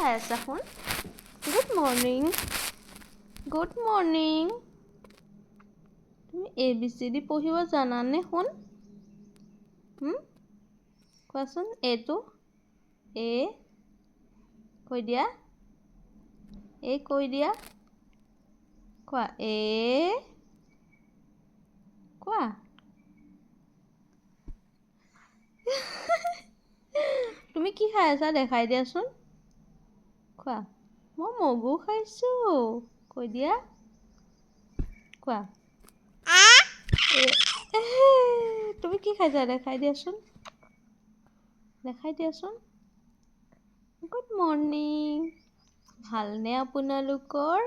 খাই আছা শুন? Good morning. Good morning. তুমি ABCD পঢ়িব জানানে শুন? কোৱাচোন এইটো এ কৈ দিয়া। এ কৈ দিয়া। কোৱা এ কোৱা। তুমি কি খাই আছা দেখাই দিয়াচোন। কোৱা মই মগু খাইছোঁ। কৈ দিয়া। কোৱা তুমি কি খাইছা দেখাই দিয়াচোন। দেখাই দিয়াচোন। Good morning. ভালনে আপোনালোকৰ?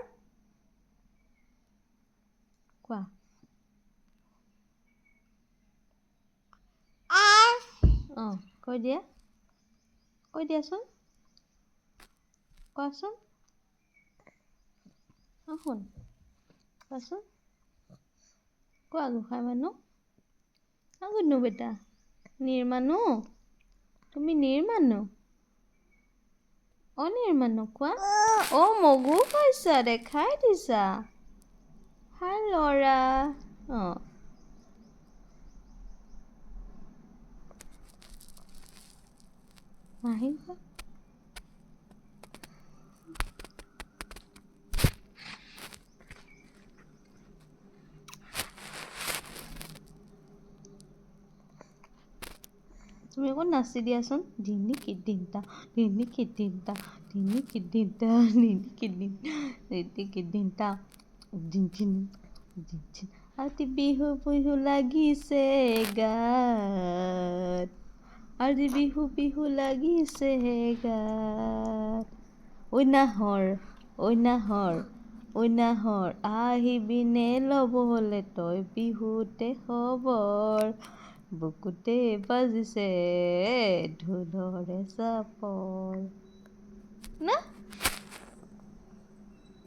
কোৱা কৈ দিয়া। কৈ দিয়াচোন। কোৱাচোন শুন কোৱাচোন। কোৱা গোসাঁই মানুহ গুড্নু বেটা। নিৰ্মানুহ তুমি নিৰ্মানুহ। নিৰ্মানুহ কোৱা। মগু খাইছা দেখাই দিছা। ভাল ল'ৰা। আহিবা। তুমি আকৌ নাচি দিয়াচোন। ধিনি কি দিনটা ধিনি কি দিনটা ধিনি কি দিনটা ধিনি কি দিনটা ধিনি কি দিনটা আজি বিহু বিহু লাগিছে গাত। আজি বিহু বিহু লাগিছে গাত। ঐ নাহৰ আহিবিনে ল'বলে তই বিহুতে খবৰ। বুকুতে বাজিছে ঢোলৰে চাপৰ। না